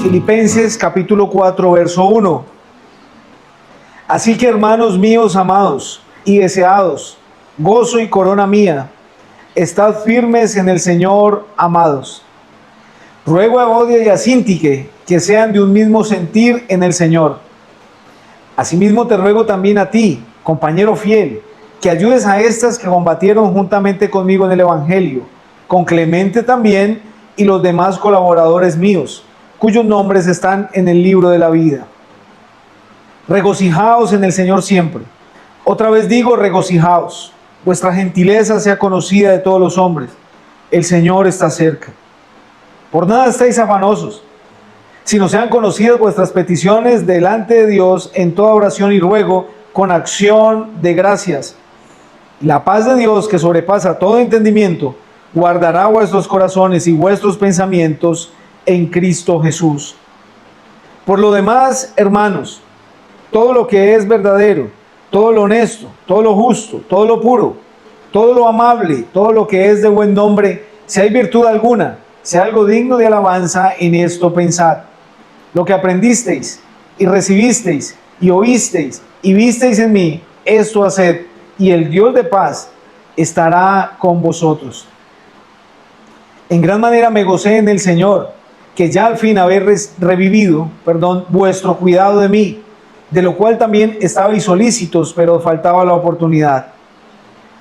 Filipenses capítulo 4, verso 1. Así que, hermanos míos amados y deseados, gozo y corona mía, estad firmes en el Señor, amados. Ruego a Evodia y a Síntique que sean de un mismo sentir en el Señor. Asimismo te ruego también a ti, compañero fiel, que ayudes a estas que combatieron juntamente conmigo en el Evangelio, con Clemente también y los demás colaboradores míos, cuyos nombres están en el libro de la vida. Regocijaos en el Señor siempre. Otra vez digo, regocijaos. Vuestra gentileza sea conocida de todos los hombres. El Señor está cerca. Por nada estéis afanosos, sino sean conocidas vuestras peticiones delante de Dios en toda oración y ruego, con acción de gracias. La paz de Dios, que sobrepasa todo entendimiento, guardará vuestros corazones y vuestros pensamientos en Cristo Jesús. Por lo demás, hermanos, todo lo que es verdadero, todo lo honesto, todo lo justo, todo lo puro, todo lo amable, todo lo que es de buen nombre, si hay virtud alguna, si hay algo digno de alabanza, en esto pensad. Lo que aprendisteis y recibisteis y oísteis y visteis en mí, esto haced, y el Dios de paz estará con vosotros. En gran manera me gocé en el Señor, que ya al fin habéis revivido, vuestro cuidado de mí, de lo cual también estabais solícitos, pero faltaba la oportunidad.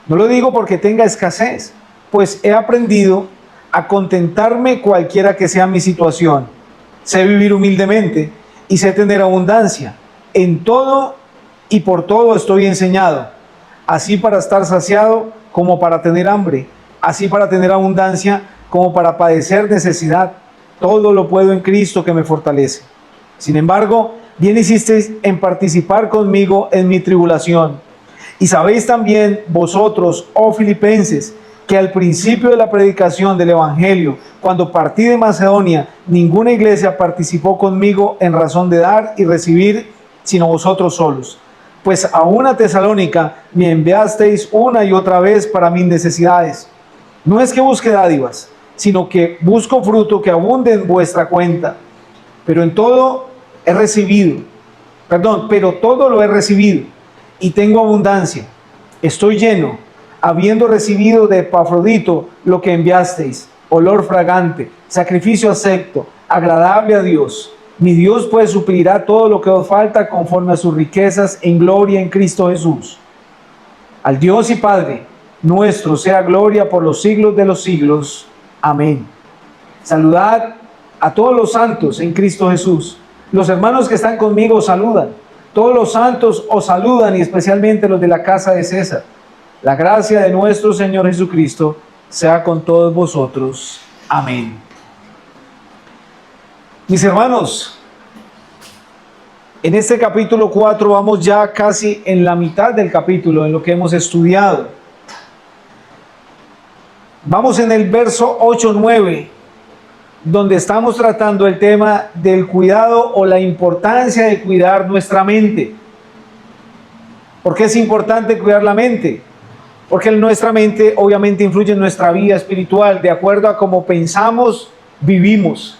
No lo digo porque tenga escasez, pues he aprendido a contentarme cualquiera que sea mi situación. Sé vivir humildemente y sé tener abundancia. En todo y por todo estoy enseñado, así para estar saciado como para tener hambre, así para tener abundancia como para padecer necesidad. Todo lo puedo en Cristo que me fortalece. Sin embargo, bien hicisteis en participar conmigo en mi tribulación. Y sabéis también vosotros, oh filipenses, que al principio de la predicación del Evangelio, cuando partí de Macedonia, ninguna iglesia participó conmigo en razón de dar y recibir, sino vosotros solos. Pues a una Tesalónica me enviasteis una y otra vez para mis necesidades. No es que busque dádivas, sino que busco fruto que abunde en vuestra cuenta. Pero todo lo he recibido y tengo abundancia. Estoy lleno, habiendo recibido de Epafrodito lo que enviasteis, olor fragante, sacrificio acepto, agradable a Dios. Mi Dios pues suplirá todo lo que os falta conforme a sus riquezas en gloria en Cristo Jesús. Al Dios y Padre nuestro sea gloria por los siglos de los siglos. Amén. Saludad a todos los santos en Cristo Jesús. Los hermanos que están conmigo os saludan. Todos los santos os saludan, y especialmente los de la casa de César. La gracia de nuestro Señor Jesucristo sea con todos vosotros. Amén. Mis hermanos, en este capítulo 4 vamos ya casi en la mitad del capítulo, en lo que hemos estudiado. Vamos en el verso 8-9, donde estamos tratando el tema del cuidado o la importancia de cuidar nuestra mente. ¿Por qué es importante cuidar la mente? Porque nuestra mente obviamente influye en nuestra vida espiritual. De acuerdo a cómo pensamos, vivimos.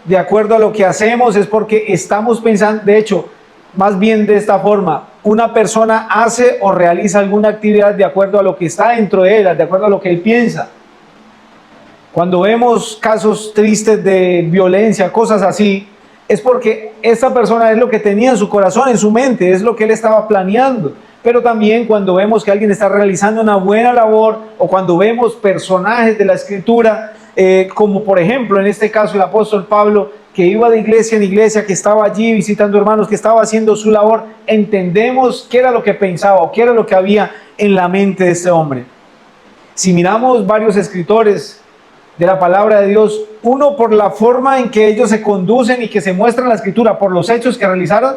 De acuerdo a lo que hacemos es porque estamos pensando. De hecho, más bien de esta forma, una persona hace o realiza alguna actividad de acuerdo a lo que está dentro de él, de acuerdo a lo que él piensa. Cuando vemos casos tristes de violencia, cosas así, es porque esta persona es lo que tenía en su corazón, en su mente, es lo que él estaba planeando. Pero también cuando vemos que alguien está realizando una buena labor, o cuando vemos personajes de la Escritura, como por ejemplo en este caso el apóstol Pablo, que iba de iglesia en iglesia, que estaba allí visitando hermanos, que estaba haciendo su labor, entendemos qué era lo que pensaba o qué era lo que había en la mente de este hombre. Si miramos varios escritores de la palabra de Dios, uno por la forma en que ellos se conducen y que se muestran en la Escritura, por los hechos que realizaron,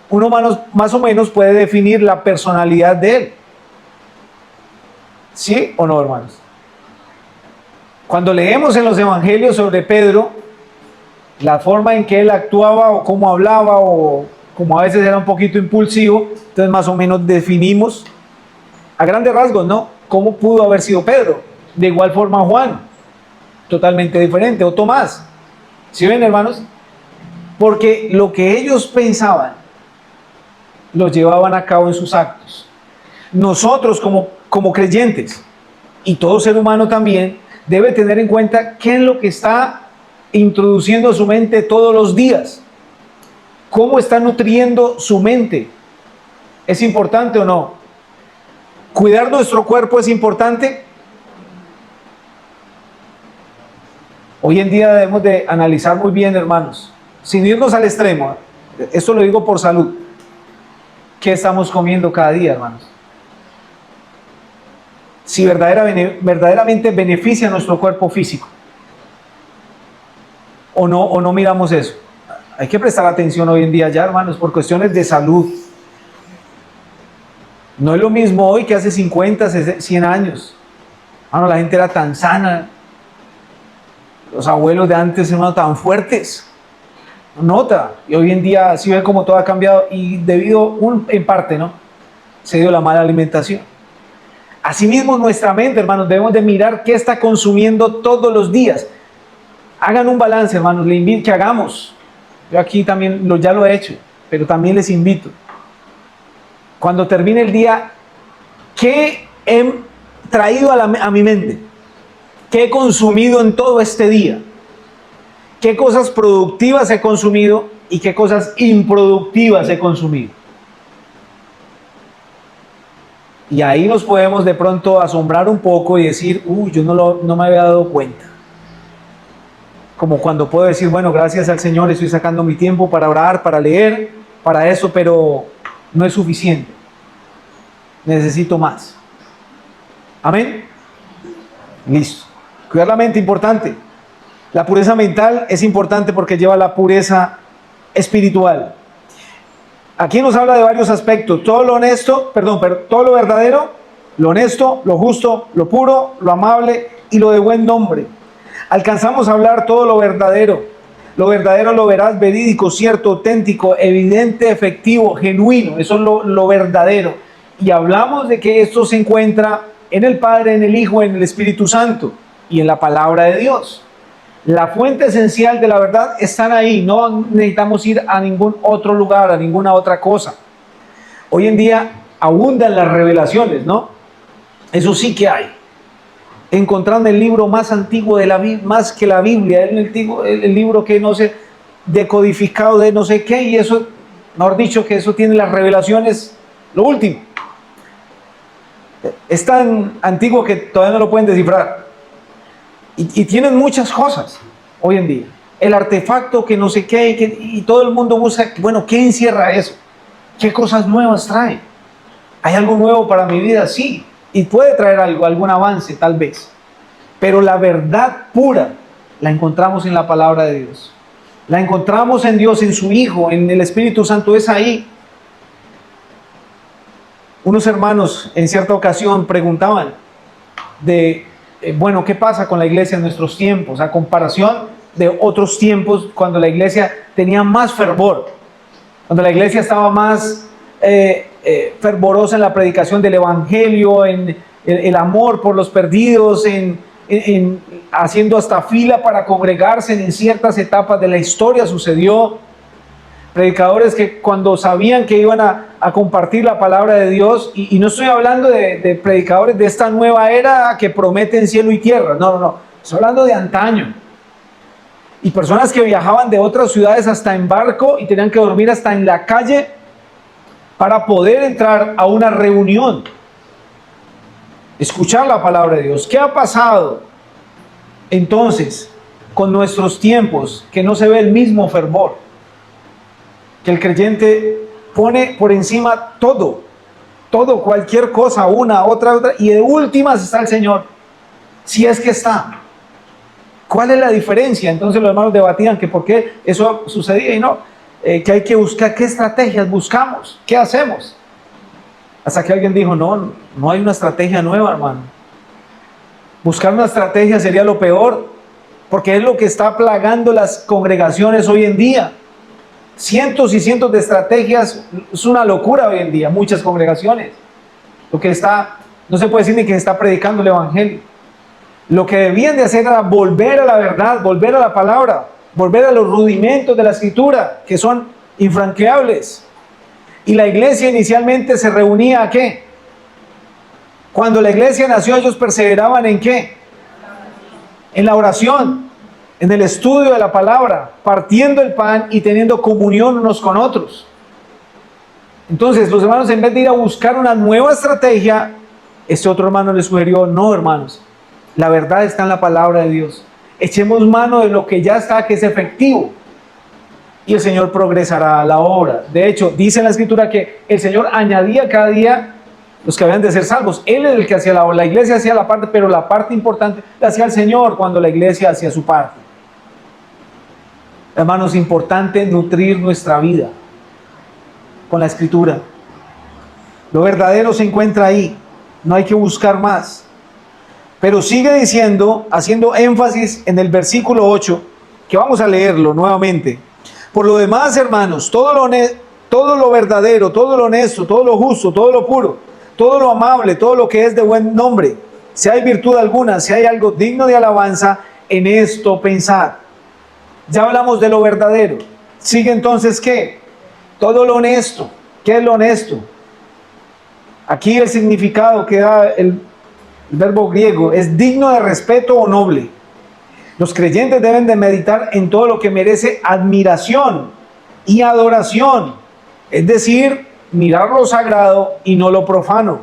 uno más o menos puede definir la personalidad de él. ¿Sí o no, hermanos? Cuando leemos en los evangelios sobre Pedro, la forma en que él actuaba o cómo hablaba o como a veces era un poquito impulsivo, entonces más o menos definimos a grandes rasgos, ¿no?, cómo pudo haber sido Pedro. De igual forma Juan, totalmente diferente, o Tomás. ¿Sí ven, hermanos? porque lo que ellos pensaban lo llevaban a cabo en sus actos. Nosotros como creyentes, y todo ser humano también, debe tener en cuenta qué es lo que está introduciendo a su mente todos los días. ¿Cómo está nutriendo su mente? ¿Es importante o no? ¿Cuidar nuestro cuerpo es importante? Hoy en día debemos de analizar muy bien, hermanos, sin irnos al extremo. Esto lo digo por salud. ¿Qué estamos comiendo cada día, hermanos? Si verdaderamente beneficia a nuestro cuerpo físico. O no miramos eso. Hay que prestar atención hoy en día ya, hermanos, por cuestiones de salud. No es lo mismo hoy que hace 50, 100 años. La gente era tan sana. Los abuelos de antes eran tan fuertes. Nota. Y hoy en día sí ve como todo ha cambiado. Y debido, en parte, ¿no? Se dio la mala alimentación. Asimismo, nuestra mente, hermanos, debemos de mirar qué está consumiendo todos los días. Hagan un balance, hermanos. Les invito que hagamos. Yo aquí también ya lo he hecho, pero también les invito. Cuando termine el día, ¿qué he traído a mi mente? ¿Qué he consumido en todo este día? ¿Qué cosas productivas he consumido y qué cosas improductivas he consumido? Y ahí nos podemos de pronto asombrar un poco y decir, yo no me había dado cuenta. Como cuando puedo decir, bueno, gracias al Señor estoy sacando mi tiempo para orar, para leer, para eso, pero no es suficiente. Necesito más. Amén. Listo. Cuidar la mente, importante. La pureza mental es importante porque lleva a la pureza espiritual. Aquí nos habla de varios aspectos. Todo lo honesto, todo lo verdadero, lo honesto, lo justo, lo puro, lo amable y lo de buen nombre. Alcanzamos a hablar todo lo verdadero, lo veraz, verídico, cierto, auténtico, evidente, efectivo, genuino. Eso es lo verdadero. Y hablamos de que esto se encuentra en el Padre, en el Hijo, en el Espíritu Santo y en la palabra de Dios. La fuente esencial de la verdad están ahí. No necesitamos ir a ningún otro lugar, a ninguna otra cosa. Hoy en día abundan las revelaciones, ¿no? Eso sí que hay. Encontrando el libro más antiguo de la Biblia, más que la Biblia, el libro que no sé, decodificado de no sé qué, y eso, mejor dicho, que eso tiene las revelaciones, lo último. Es tan antiguo que todavía no lo pueden descifrar. Y tienen muchas cosas hoy en día. El artefacto que no sé qué, y todo el mundo busca, bueno, ¿qué encierra eso? ¿Qué cosas nuevas trae? ¿Hay algo nuevo para mi vida? Sí. Y puede traer algún avance, tal vez. Pero la verdad pura la encontramos en la palabra de Dios. La encontramos en Dios, en su Hijo, en el Espíritu Santo, es ahí. Unos hermanos en cierta ocasión preguntaban bueno, ¿qué pasa con la iglesia en nuestros tiempos? A comparación de otros tiempos cuando la iglesia tenía más fervor, cuando la iglesia estaba más fervorosa en la predicación del evangelio, en el amor por los perdidos, en haciendo hasta fila para congregarse en ciertas etapas de la historia sucedió. Predicadores que cuando sabían que iban a compartir la palabra de Dios, y no estoy hablando de predicadores de esta nueva era que prometen cielo y tierra, no, estoy hablando de antaño. Y personas que viajaban de otras ciudades hasta en barco y tenían que dormir hasta en la calle para poder entrar a una reunión, escuchar la palabra de Dios. ¿Qué ha pasado entonces con nuestros tiempos? Que no se ve el mismo fervor, que el creyente pone por encima todo, cualquier cosa, una, otra, y de últimas está el Señor, si es que está. ¿Cuál es la diferencia? Entonces los hermanos debatían que por qué eso sucedía y no, que hay que buscar qué estrategias buscamos, qué hacemos. Hasta que alguien dijo, no hay una estrategia nueva, hermano. Buscar una estrategia sería lo peor, porque es lo que está plagando las congregaciones hoy en día. Cientos y cientos de estrategias, es una locura hoy en día, muchas congregaciones. No se puede decir ni que se está predicando el evangelio. Lo que debían de hacer era volver a la verdad, volver a la palabra. volver a los rudimentos de la Escritura, que son infranqueables. Y la iglesia inicialmente se reunía ¿a qué? Cuando la iglesia nació, ellos perseveraban ¿en qué? En la oración, en el estudio de la palabra, partiendo el pan y teniendo comunión unos con otros. Entonces los hermanos, en vez de ir a buscar una nueva estrategia, este otro hermano les sugirió: no, hermanos, la verdad está en la palabra de Dios. Echemos mano de lo que ya está, que es efectivo, y el Señor progresará la obra. De hecho, dice en la Escritura que el Señor añadía cada día los que habían de ser salvos. Él es el que hacía la obra. La iglesia hacía la parte, pero la parte importante la hacía el Señor cuando la iglesia hacía su parte. Hermanos, es importante nutrir nuestra vida con la Escritura. Lo verdadero se encuentra ahí, no hay que buscar más. Pero sigue diciendo, haciendo énfasis en el versículo 8, que vamos a leerlo nuevamente. Por lo demás, hermanos, todo lo verdadero, todo lo honesto, todo lo justo, todo lo puro, todo lo amable, todo lo que es de buen nombre, si hay virtud alguna, si hay algo digno de alabanza, en esto pensad. Ya hablamos de lo verdadero. Sigue entonces, ¿qué? Todo lo honesto. ¿Qué es lo honesto? Aquí el significado que da el verbo griego es digno de respeto o noble. Los creyentes deben de meditar en todo lo que merece admiración y adoración, es decir, mirar lo sagrado y no lo profano.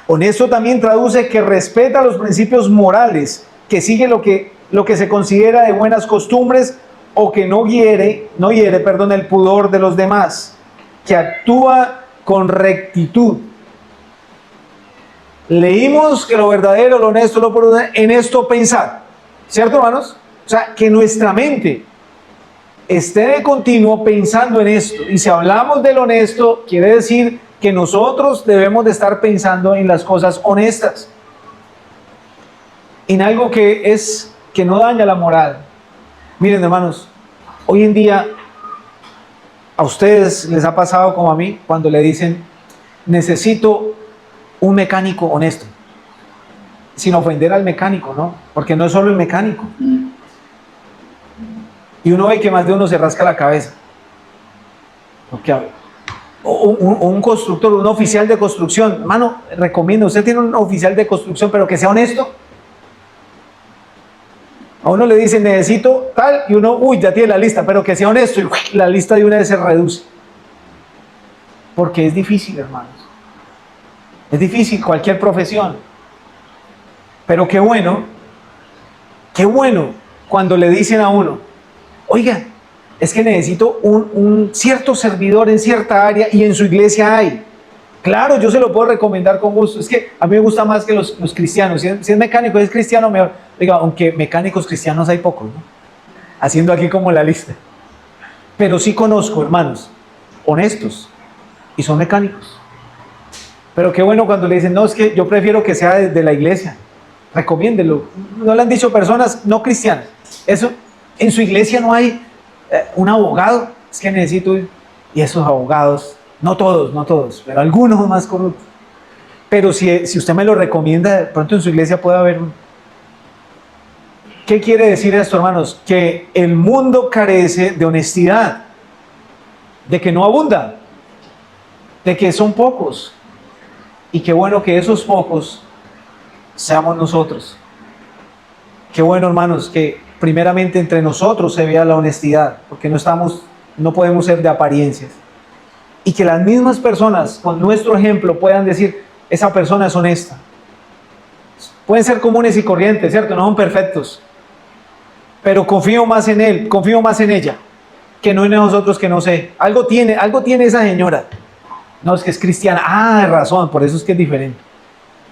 Honesto también traduce que respeta los principios morales, que sigue lo que se considera de buenas costumbres, o que no hiere el pudor de los demás, que actúa con rectitud. Leímos que lo verdadero, lo honesto, lo puro, en esto pensar, ¿cierto, hermanos? O sea, que nuestra mente esté de continuo pensando en esto. Y si hablamos del honesto, quiere decir que nosotros debemos de estar pensando en las cosas honestas, en algo que no daña la moral. Miren, hermanos, hoy en día a ustedes les ha pasado como a mí, cuando le dicen: necesito un mecánico honesto, sin ofender al mecánico, ¿no? Porque no es solo el mecánico. Y uno ve que más de uno se rasca la cabeza. Un constructor, un oficial de construcción, hermano, recomiendo, usted tiene un oficial de construcción, pero que sea honesto. A uno le dicen: necesito tal, y uno, ya tiene la lista, pero que sea honesto, y la lista de una vez se reduce. Porque es difícil, hermanos. Es difícil cualquier profesión. Pero qué bueno cuando le dicen a uno: oiga, es que necesito un cierto servidor en cierta área y en su iglesia hay. Claro, yo se lo puedo recomendar con gusto. Es que a mí me gusta más que los cristianos. Si es mecánico, es cristiano, mejor. Diga, aunque mecánicos cristianos hay pocos, ¿no? Haciendo aquí como la lista. Pero sí conozco hermanos honestos y son mecánicos. Pero qué bueno cuando le dicen: no, es que yo prefiero que sea de la iglesia. Recomiéndelo. No le han dicho personas no cristianas: eso, en su iglesia no hay un abogado. Es que necesito. Y esos abogados, no todos, pero algunos más corruptos. Pero si usted me lo recomienda, de pronto en su iglesia puede haber uno. ¿Qué quiere decir esto, hermanos? Que el mundo carece de honestidad, de que no abunda, de que son pocos. Y qué bueno que esos pocos seamos nosotros. Qué bueno, hermanos, que primeramente entre nosotros se vea la honestidad, porque no podemos ser de apariencias. Y que las mismas personas, con nuestro ejemplo, puedan decir: esa persona es honesta. Pueden ser comunes y corrientes, ¿cierto? No son perfectos. Pero confío más en él, confío más en ella, que no en nosotros, que no sé. Algo tiene esa señora. No, es que es cristiana. Razón, por eso es que es diferente.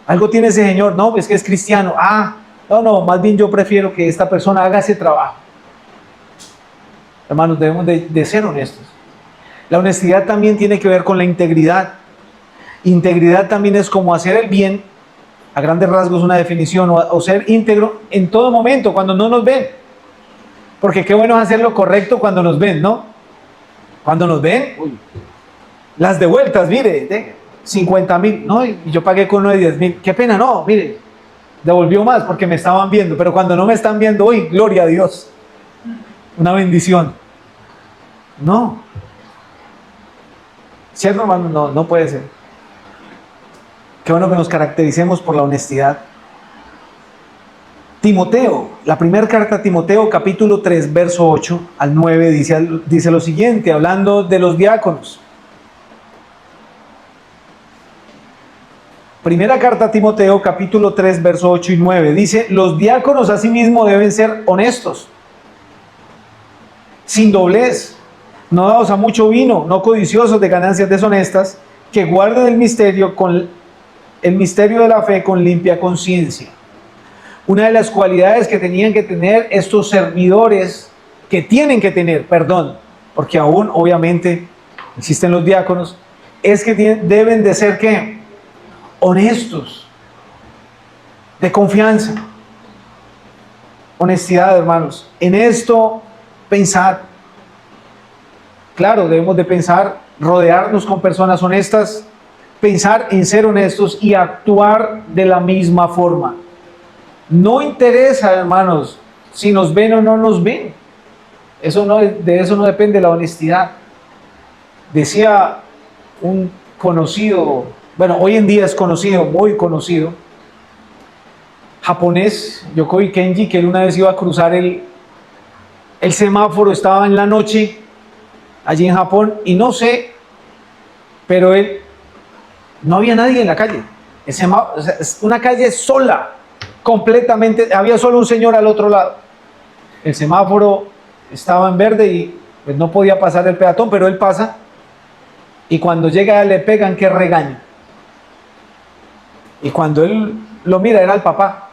Algo tiene ese señor. No, es que es cristiano. No, más bien yo prefiero que esta persona haga ese trabajo. Hermanos, debemos de ser honestos. La honestidad también tiene que ver con la integridad. Integridad también es como hacer el bien, a grandes rasgos una definición, o ser íntegro en todo momento, cuando no nos ven. Porque qué bueno es hacer lo correcto cuando nos ven, ¿no? Cuando nos ven, las devueltas, mire, 50,000, no, y yo pagué con uno de 10,000, qué pena, no, mire, devolvió más porque me estaban viendo, pero cuando no me están viendo, gloria a Dios. una bendición. No. ¿Cierto, hermano? No, no puede ser. Qué bueno que nos caractericemos por la honestidad. Timoteo, la primera carta a Timoteo, capítulo 3, verso 8 al 9, dice lo siguiente, hablando de los diáconos. Primera carta a Timoteo, capítulo 3, verso 8 y 9, dice, los diáconos asimismo deben ser honestos, sin doblez, no dados a mucho vino, no codiciosos de ganancias deshonestas, que guarden el misterio de la fe con limpia conciencia. Una de las cualidades que tenían que tener estos servidores, que tienen que tener, porque aún obviamente existen los diáconos, es que deben de ser ¿qué? Honestos, de confianza. Honestidad, hermanos. En esto pensad. Claro, debemos de pensar, rodearnos con personas honestas, pensar en ser honestos y actuar de la misma forma. No interesa, hermanos, si nos ven o no nos ven. De eso no depende la honestidad. Decía un conocido, bueno, hoy en día es conocido, muy conocido, japonés, Yokoi Kenji, que él una vez iba a cruzar el semáforo, estaba en la noche, allí en Japón, y no sé, pero no había nadie en la calle. O sea, es una calle sola, completamente, había solo un señor al otro lado. El semáforo estaba en verde y pues no podía pasar el peatón, pero él pasa, y cuando llega le pegan que regaño. Y cuando él lo mira, era el papá.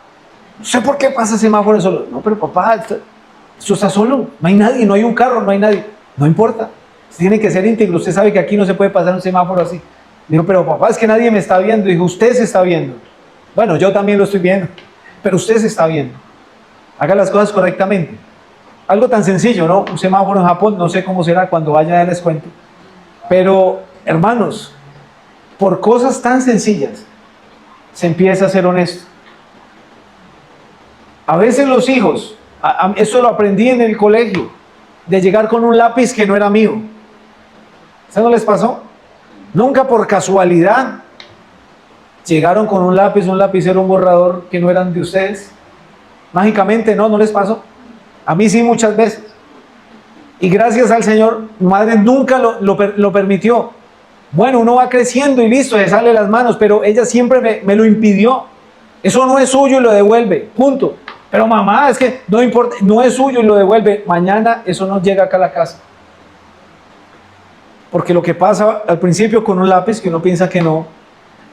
No sé por qué pasa el semáforo solo. No, pero papá, esto está solo, no hay nadie, no hay un carro, no hay nadie. No importa, tiene que ser íntegro, usted sabe que aquí no se puede pasar un semáforo así. Dijo, pero papá, es que nadie me está viendo. Dijo, usted se está viendo. Bueno, yo también lo estoy viendo, pero usted se está viendo. Haga las cosas correctamente. Algo tan sencillo, ¿no? Un semáforo en Japón, no sé cómo será, cuando vaya ya les cuento. Pero, hermanos, por cosas tan sencillas se empieza a ser honesto. A veces los hijos, eso lo aprendí en el colegio, de llegar con un lápiz que no era mío. ¿Eso no les pasó? Nunca por casualidad llegaron con un lápiz, un lapicero, un borrador que no eran de ustedes. Mágicamente, no les pasó. A mí sí, muchas veces. Y gracias al Señor, mi madre nunca lo permitió. Bueno, uno va creciendo y listo, se sale las manos, pero ella siempre me lo impidió. Eso no es suyo y lo devuelve, punto. Pero mamá, es que no importa, no es suyo y lo devuelve. Mañana eso no llega acá a la casa. Porque lo que pasa al principio con un lápiz, que uno piensa que no,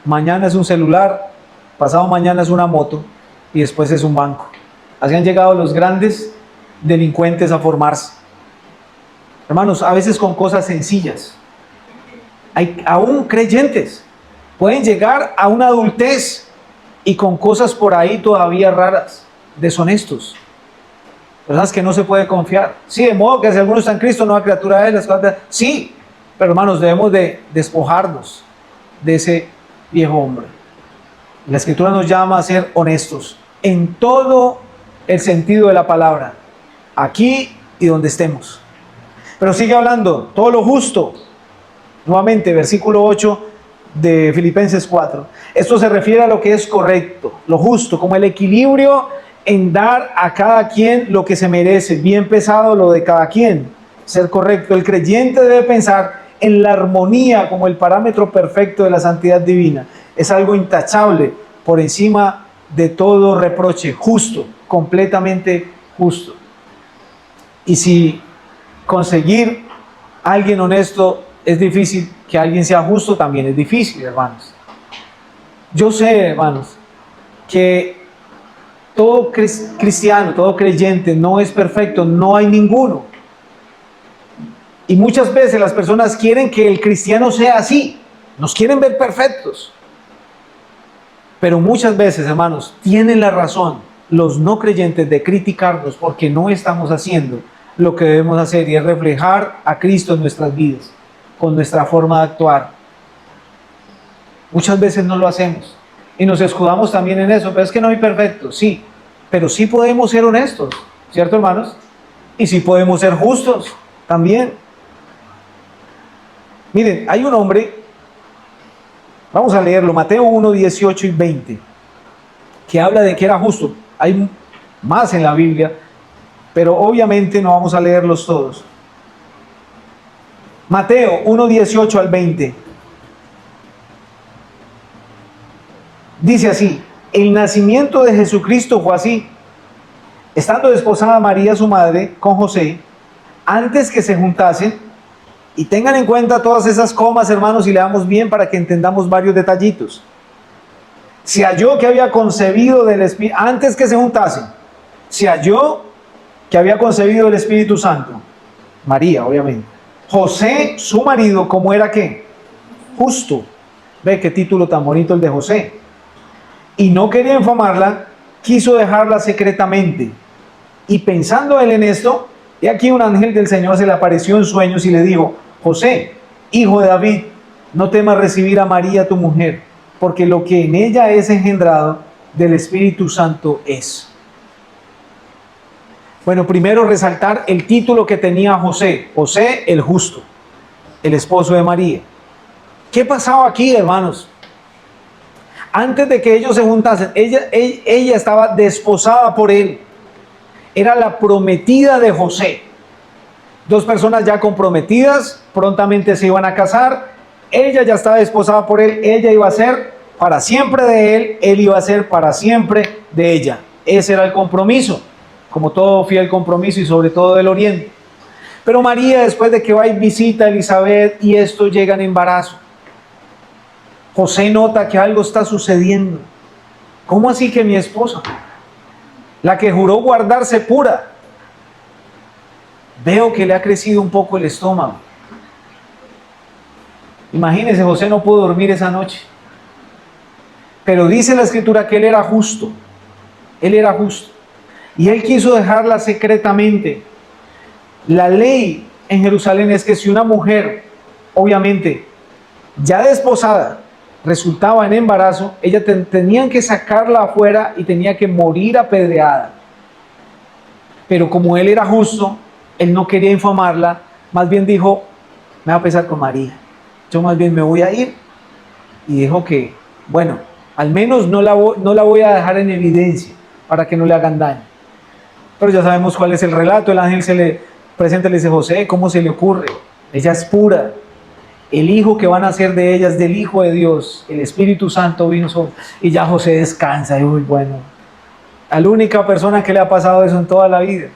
mañana es un celular, pasado mañana es una moto y después es un banco. Así han llegado los grandes delincuentes a formarse. Hermanos, a veces con cosas sencillas. Hay aún creyentes, pueden llegar a una adultez y con cosas por ahí todavía raras, deshonestos. Personas que no se puede confiar. Sí, de modo que si alguno está en Cristo, nueva criatura es, las cosas. Sí, pero hermanos, debemos de despojarnos de ese viejo hombre. La Escritura nos llama a ser honestos en todo el sentido de la palabra, aquí y donde estemos. Pero sigue hablando, todo lo justo. Nuevamente, versículo 8 de Filipenses 4. Esto se refiere a lo que es correcto, lo justo, como el equilibrio en dar a cada quien lo que se merece, bien pesado lo de cada quien, ser correcto. El creyente debe pensar en la armonía como el parámetro perfecto de la santidad divina. Es algo intachable, por encima de todo reproche, justo, completamente justo. Y si conseguir a alguien honesto es difícil, que alguien sea justo también es difícil, hermanos. Yo sé, hermanos, que todo cristiano, todo creyente no es perfecto, no hay ninguno. Y muchas veces las personas quieren que el cristiano sea así, nos quieren ver perfectos. Pero muchas veces, hermanos, tienen la razón los no creyentes de criticarnos porque no estamos haciendo lo que debemos hacer, y es reflejar a Cristo en nuestras vidas, con nuestra forma de actuar. Muchas veces no lo hacemos y nos escudamos también en eso, pero es que no hay perfecto, sí, pero sí podemos ser honestos, ¿cierto, hermanos? Y si podemos ser justos también. Miren, hay un hombre, vamos a leerlo, Mateo 1, 18 y 20, que habla de que era justo. Hay más en la Biblia, pero obviamente no vamos a leerlos todos. Mateo 1, 18 al 20. Dice así: el nacimiento de Jesucristo fue así. Estando desposada María, su madre, con José, antes que se juntasen, y tengan en cuenta todas esas comas, hermanos, y leamos bien para que entendamos varios detallitos. Se halló que había concebido del Espíritu, antes que se juntasen, se halló que había concebido el Espíritu Santo. María, obviamente. José, su marido, ¿cómo era qué? Justo. Ve qué título tan bonito el de José. Y no quería infamarla, quiso dejarla secretamente. Y pensando él en esto, he aquí un ángel del Señor se le apareció en sueños y le dijo: José, hijo de David, no temas recibir a María tu mujer, porque lo que en ella es engendrado del Espíritu Santo es. Bueno, primero resaltar el título que tenía José. José el justo, el esposo de María. ¿Qué pasaba aquí, hermanos? Antes de que ellos se juntasen, ella estaba desposada por él. Era la prometida de José. Dos personas ya comprometidas, prontamente se iban a casar. Ella ya estaba desposada por él, ella iba a ser para siempre de él iba a ser para siempre de ella. Ese era el compromiso, como todo fiel compromiso y sobre todo del Oriente. Pero María, después de que va y visita a Elizabeth y esto llega en embarazo, José nota que algo está sucediendo. ¿Cómo así que mi esposa, la que juró guardarse pura, veo que le ha crecido un poco el estómago? Imagínense, José no pudo dormir esa noche. Pero dice la Escritura que él era justo. Él era justo. Y él quiso dejarla secretamente. La ley en Jerusalén es que si una mujer, obviamente, ya desposada, resultaba en embarazo, ella tenían que sacarla afuera y tenía que morir apedreada. Pero como él era justo, él no quería infamarla, más bien dijo: me va a pesar con María, yo más bien me voy a ir. Y dijo que, bueno, al menos no la voy a dejar en evidencia para que no le hagan daño. Pero ya sabemos cuál es el relato. El ángel se le presenta y le dice: José, ¿cómo se le ocurre? Ella es pura. El hijo que van a nacer de ella es del Hijo de Dios. El Espíritu Santo vino sobre. Y ya José descansa. Y uy, bueno, a la única persona que le ha pasado eso en toda la vida.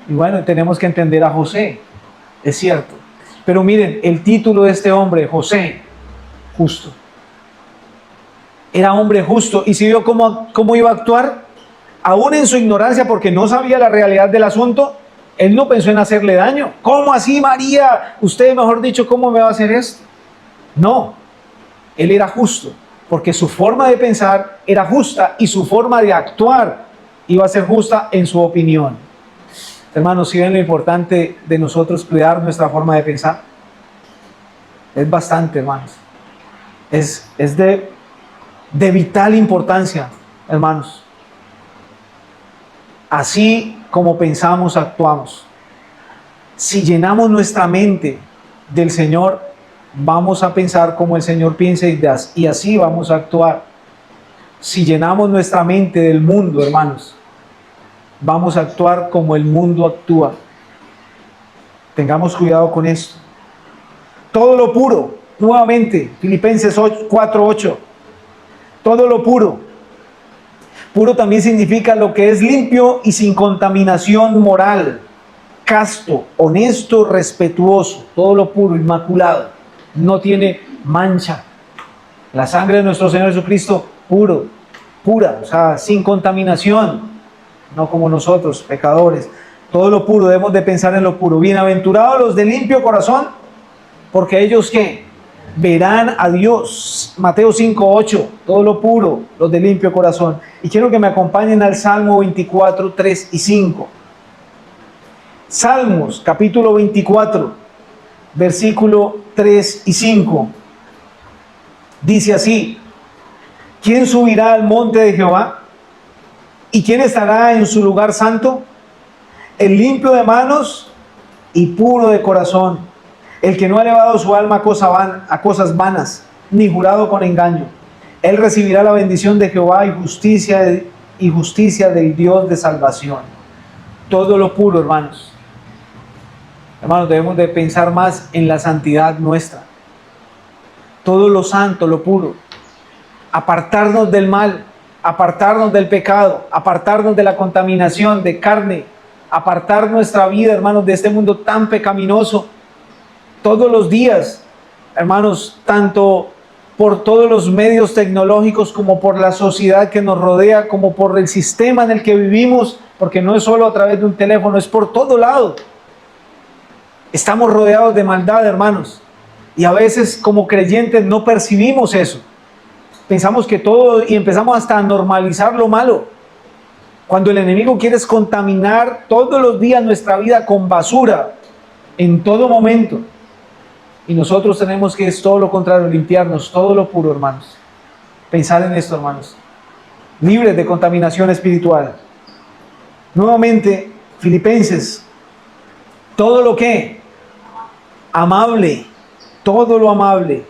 Y bueno, tenemos que entender a José. Es cierto. Pero miren, el título de este hombre, José, justo. Era hombre justo. Y si vio cómo iba a actuar, aún en su ignorancia, porque no sabía la realidad del asunto, él no pensó en hacerle daño. ¿Cómo así, María? Usted, mejor dicho, ¿cómo me va a hacer esto? No, él era justo, porque su forma de pensar era justa y su forma de actuar iba a ser justa en su opinión. Hermanos, ¿sí ven lo importante de nosotros cuidar nuestra forma de pensar? Es bastante, hermanos. Es de vital importancia, hermanos. Así como pensamos, actuamos. Si llenamos nuestra mente del Señor, vamos a pensar como el Señor piensa y así vamos a actuar. Si llenamos nuestra mente del mundo, hermanos, vamos a actuar como el mundo actúa. Tengamos cuidado con esto. Todo lo puro, nuevamente, Filipenses 4:8. Todo lo puro. Puro también significa lo que es limpio y sin contaminación moral, casto, honesto, respetuoso. Todo lo puro, inmaculado, no tiene mancha. La sangre de nuestro Señor Jesucristo, pura, o sea, sin contaminación, no como nosotros, pecadores. Todo lo puro, debemos de pensar en lo puro. Bienaventurados los de limpio corazón, porque ellos, ¿qué? Verán a Dios. Mateo 5:8. Todo lo puro, los de limpio corazón. Y quiero que me acompañen al Salmo 24, 3 y 5. Salmos, capítulo 24, versículo 3 y 5. Dice así: ¿quién subirá al monte de Jehová? ¿Y quién estará en su lugar santo? el limpio de manos y puro de corazón, el que no ha elevado su alma a cosas vanas, ni jurado con engaño. Él recibirá la bendición de Jehová y justicia del Dios de salvación. Todo lo puro, hermanos. Hermanos, debemos de pensar más en la santidad nuestra. Todo lo santo, lo puro. Apartarnos del mal, apartarnos del pecado, apartarnos de la contaminación de carne, apartar nuestra vida, hermanos, de este mundo tan pecaminoso. Todos los días, hermanos, tanto por todos los medios tecnológicos como por la sociedad que nos rodea, como por el sistema en el que vivimos, porque no es solo a través de un teléfono, es por todo lado. Estamos rodeados de maldad, hermanos, y a veces como creyentes no percibimos eso. Pensamos que todo, y empezamos hasta a normalizar lo malo. Cuando el enemigo quiere contaminar todos los días nuestra vida con basura, en todo momento. Y nosotros tenemos que, es todo lo contrario, limpiarnos, todo lo puro, hermanos. Pensar en esto, hermanos. Libres de contaminación espiritual. Nuevamente, Filipenses, todo lo que amable, todo lo amable.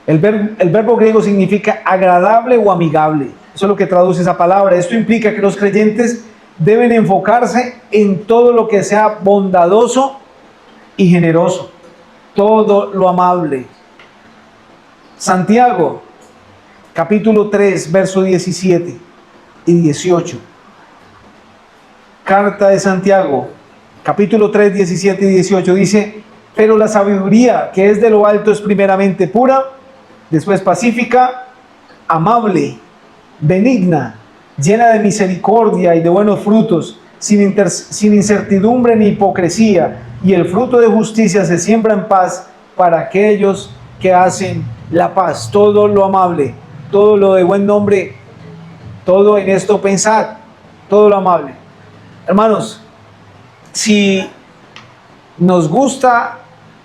El verbo griego significa agradable o amigable. Eso es lo que traduce esa palabra. Esto implica que los creyentes deben enfocarse en todo lo que sea bondadoso y generoso. Todo lo amable. Santiago, capítulo 3, verso 17 y 18. Carta de Santiago, capítulo 3, 17 y 18 dice: pero la sabiduría que es de lo alto es primeramente pura, después pacífica, amable, benigna, llena de misericordia y de buenos frutos, sin incertidumbre ni hipocresía, y el fruto de justicia se siembra en paz para aquellos que hacen la paz. Todo lo amable, todo lo de buen nombre, todo en esto pensad, todo lo amable. Hermanos, si nos gusta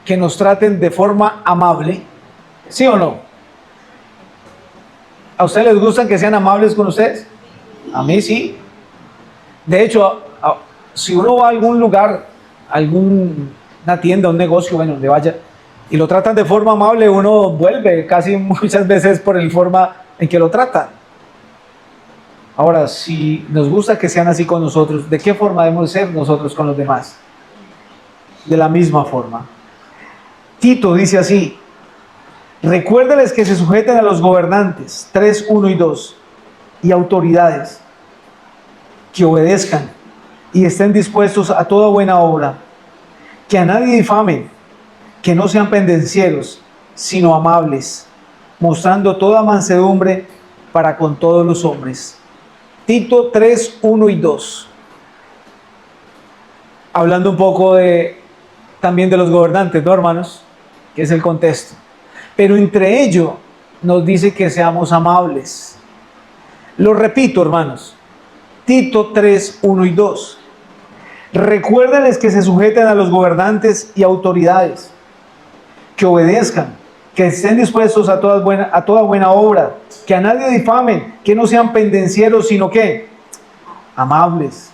que nos traten de forma amable, ¿sí o no? ¿A ustedes les gusta que sean amables con ustedes? A mí sí. De hecho, si uno va a algún lugar, alguna tienda, un negocio, bueno, donde vaya, y lo tratan de forma amable, uno vuelve casi muchas veces por la forma en que lo tratan. Ahora, si nos gusta que sean así con nosotros, ¿de qué forma debemos ser nosotros con los demás? De la misma forma. Tito dice así: recuérdeles que se sujeten a los gobernantes, 3, 1 y 2, y autoridades, que obedezcan y estén dispuestos a toda buena obra, que a nadie difamen, que no sean pendencieros, sino amables, mostrando toda mansedumbre para con todos los hombres. Tito 3, 1 y 2. Hablando un poco también de los gobernantes, ¿no, hermanos? Que es el contexto. Pero entre ellos nos dice que seamos amables. Lo repito, hermanos. Tito 3, 1 y 2. Recuérdenles que se sujeten a los gobernantes y autoridades, que obedezcan, que estén dispuestos a toda buena obra, que a nadie difamen, que no sean pendencieros, sino que amables,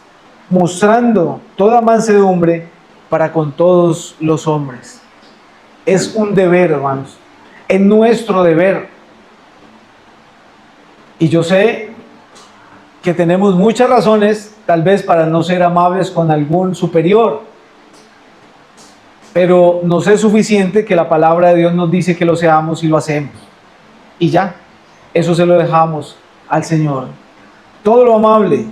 mostrando toda mansedumbre para con todos los hombres. Es un deber, hermanos. Es nuestro deber. Y yo sé que tenemos muchas razones, tal vez, para no ser amables con algún superior. Pero nos es suficiente que la palabra de Dios nos dice que lo seamos y lo hacemos. Y ya, eso se lo dejamos al Señor. Todo lo amable.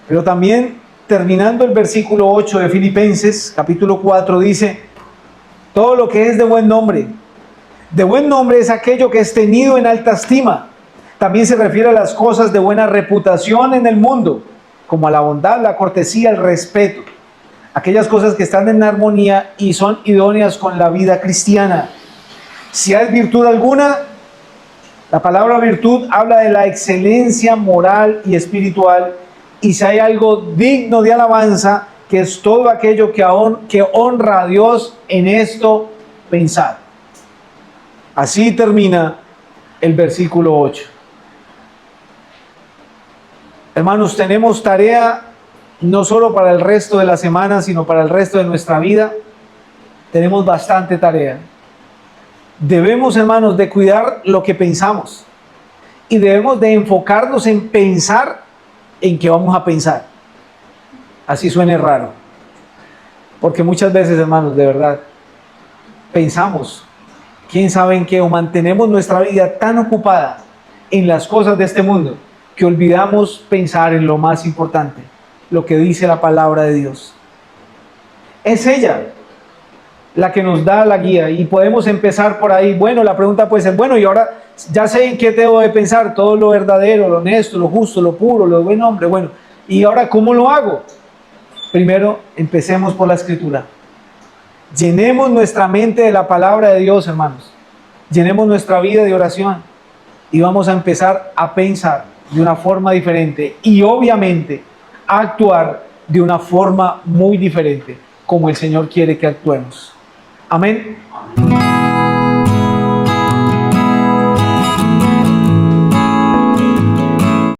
Pero también, terminando el versículo 8 de Filipenses, capítulo 4, dice: todo lo que es de buen nombre. De buen nombre es aquello que es tenido en alta estima. También se refiere a las cosas de buena reputación en el mundo, como a la bondad, la cortesía, el respeto. Aquellas cosas que están en armonía y son idóneas con la vida cristiana. Si hay virtud alguna, la palabra virtud habla de la excelencia moral y espiritual. Y si hay algo digno de alabanza, que es todo aquello que honra a Dios, en esto pensad. Así termina el versículo 8. Hermanos, tenemos tarea no solo para el resto de la semana, sino para el resto de nuestra vida, tenemos bastante tarea. Debemos, hermanos, de cuidar lo que pensamos y debemos de enfocarnos en pensar en qué vamos a pensar. Así suene raro, porque muchas veces, hermanos, de verdad, pensamos, quién sabe en qué, o mantenemos nuestra vida tan ocupada en las cosas de este mundo que olvidamos pensar en lo más importante, lo que dice la palabra de Dios. Es ella la que nos da la guía y podemos empezar por ahí. Bueno, la pregunta puede ser, bueno, y ahora ya sé en qué debo de pensar, todo lo verdadero, lo honesto, lo justo, lo puro, lo de buen hombre. Bueno, ¿y ahora cómo lo hago? Primero, empecemos por la Escritura. Llenemos nuestra mente de la palabra de Dios, hermanos. Llenemos nuestra vida de oración y vamos a empezar a pensar de una forma diferente y obviamente a actuar de una forma muy diferente, como el Señor quiere que actuemos. Amén.